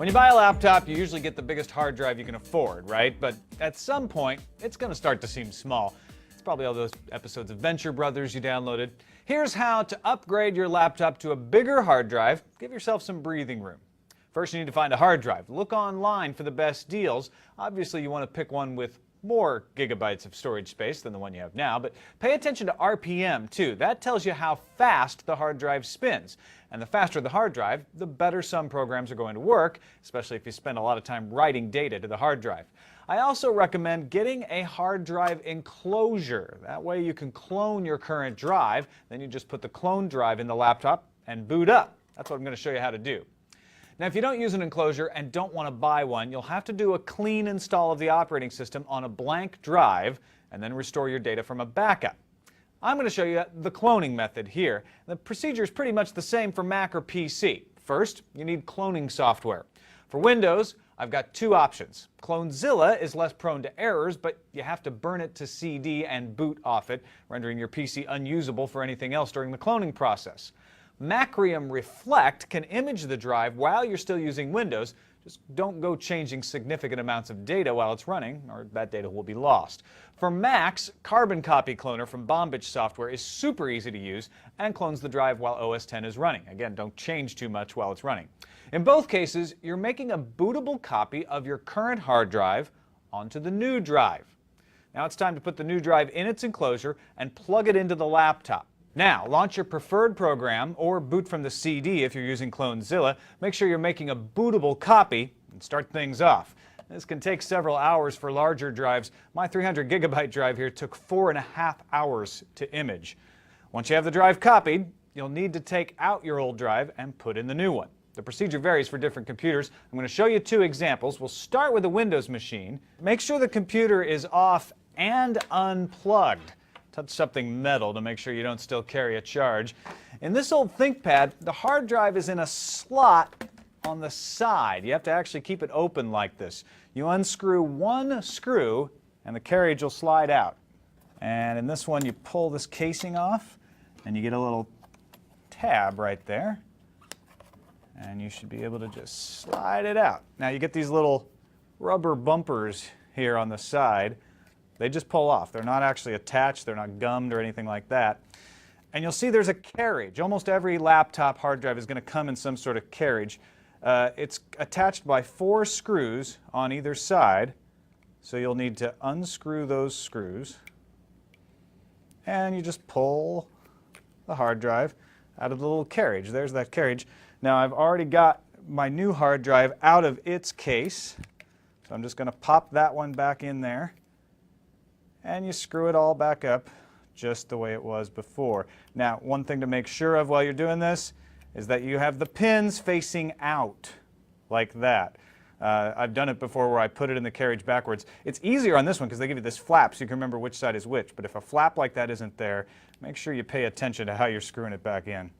When you buy a laptop, you usually get the biggest hard drive you can afford, right? But at some point, it's going to start to seem small. It's probably all those episodes of Venture Brothers you downloaded. Here's how to upgrade your laptop to a bigger hard drive. Give yourself some breathing room. First, you need to find a hard drive. Look online for the best deals. Obviously, you want to pick one with more gigabytes of storage space than the one you have now, but pay attention to RPM too. That tells you how fast the hard drive spins. And the faster the hard drive, the better some programs are going to work, especially if you spend a lot of time writing data to the hard drive. I also recommend getting a hard drive enclosure. That way you can clone your current drive, then you just put the clone drive in the laptop and boot up. That's what I'm going to show you how to do. Now, if you don't use an enclosure and don't want to buy one, you'll have to do a clean install of the operating system on a blank drive and then restore your data from a backup. I'm going to show you the cloning method here. The procedure is pretty much the same for Mac or PC. First, you need cloning software. For Windows, I've got two options. Clonezilla is less prone to errors, but you have to burn it to CD and boot off it, rendering your PC unusable for anything else during the cloning process. Macrium Reflect can image the drive while you're still using Windows. Just don't go changing significant amounts of data while it's running, or that data will be lost. For Macs, Carbon Copy Cloner from Bombich Software is super easy to use and clones the drive while OS X is running. Again, don't change too much while it's running. In both cases, you're making a bootable copy of your current hard drive onto the new drive. Now it's time to put the new drive in its enclosure and plug it into the laptop. Now, launch your preferred program or boot from the CD if you're using Clonezilla. Make sure you're making a bootable copy and start things off. This can take several hours for larger drives. My 300 gigabyte drive here took 4.5 hours to image. Once you have the drive copied, you'll need to take out your old drive and put in the new one. The procedure varies for different computers. I'm going to show you two examples. We'll start with a Windows machine. Make sure the computer is off and unplugged. Touch something metal to make sure you don't still carry a charge. In this old ThinkPad, the hard drive is in a slot on the side. You have to actually keep it open like this. You unscrew one screw and the carriage will slide out. And in this one, you pull this casing off and you get a little tab right there. And you should be able to just slide it out. Now you get these little rubber bumpers here on the side. They just pull off. They're not actually attached, they're not gummed or anything like that. And you'll see there's a carriage. Almost every laptop hard drive is going to come in some sort of carriage. It's attached by 4 screws on either side. So you'll need to unscrew those screws. And you just pull the hard drive out of the little carriage. There's that carriage. Now I've already got my new hard drive out of its case. So I'm just going to pop that one back in there. And you screw it all back up just the way it was before. Now, one thing to make sure of while you're doing this is that you have the pins facing out like that. I've done it before where I put it in the carriage backwards. It's easier on this one because they give you this flap so you can remember which side is which. But if a flap like that isn't there, make sure you pay attention to how you're screwing it back in.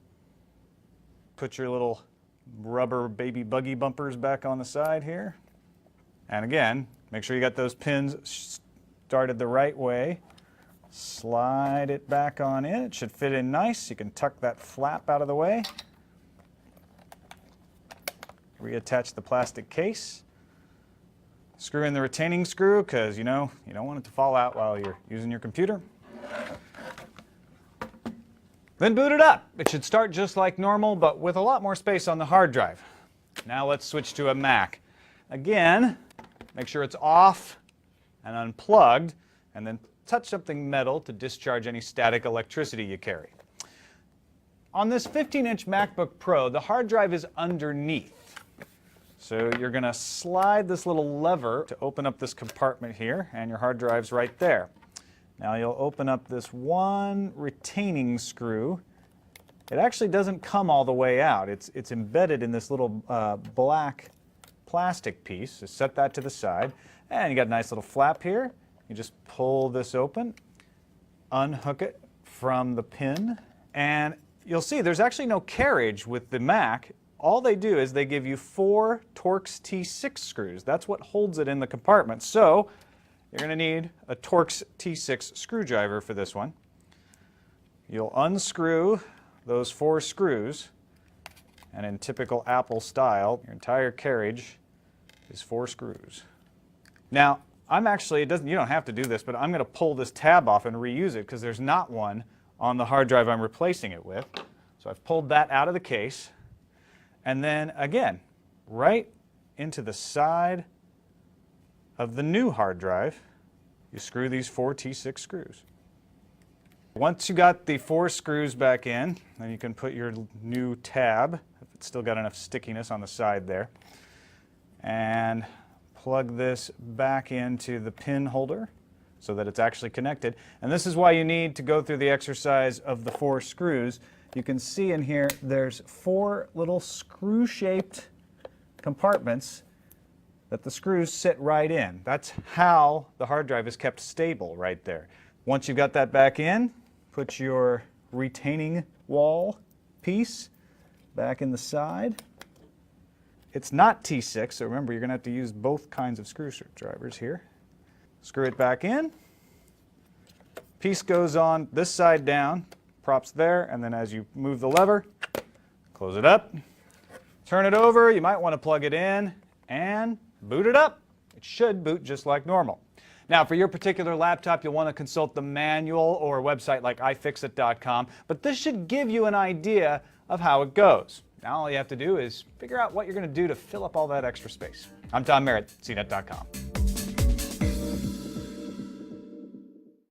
Put your little rubber baby buggy bumpers back on the side here. And again, make sure you got those pins started the right way. Slide it back on in. It should fit in nice. You can tuck that flap out of the way. Reattach the plastic case. Screw in the retaining screw because you don't want it to fall out while you're using your computer. Then boot it up. It should start just like normal, but with a lot more space on the hard drive. Now let's switch to a Mac. Again, make sure it's off and unplugged, and then touch something metal to discharge any static electricity you carry. On this 15-inch MacBook Pro, the hard drive is underneath. So you're going to slide this little lever to open up this compartment here, and your hard drive's right there. Now you'll open up this one retaining screw. It actually doesn't come all the way out. It's embedded in this little black plastic piece. So set that to the side. And you got a nice little flap here. You just pull this open, unhook it from the pin, and you'll see there's actually no carriage with the Mac. All they do is they give you 4 Torx T6 screws. That's what holds it in the compartment. So you're going to need a Torx T6 screwdriver for this one. You'll unscrew those 4 screws And in typical Apple style, your entire carriage is 4 screws. Now, you don't have to do this, but I'm going to pull this tab off and reuse it because there's not one on the hard drive I'm replacing it with. So I've pulled that out of the case. And then again, right into the side of the new hard drive, you screw these 4 T6 screws. Once you got the 4 screws back in, then you can put your new tab, if it's still got enough stickiness on the side there, and plug this back into the pin holder so that it's actually connected. And this is why you need to go through the exercise of the 4 screws. You can see in here there's 4 little screw-shaped compartments that the screws sit right in. That's how the hard drive is kept stable right there. Once you've got that back in, put your retaining wall piece back in the side. It's not T6, so remember you're going to have to use both kinds of screwdrivers here. Screw it back in. Piece goes on this side down, props there, and then as you move the lever, close it up, turn it over. You might want to plug it in and boot it up. It should boot just like normal. Now, for your particular laptop, you'll want to consult the manual or a website like ifixit.com, but this should give you an idea of how it goes. Now all you have to do is figure out what you're going to do to fill up all that extra space. I'm Tom Merritt, CNET.com.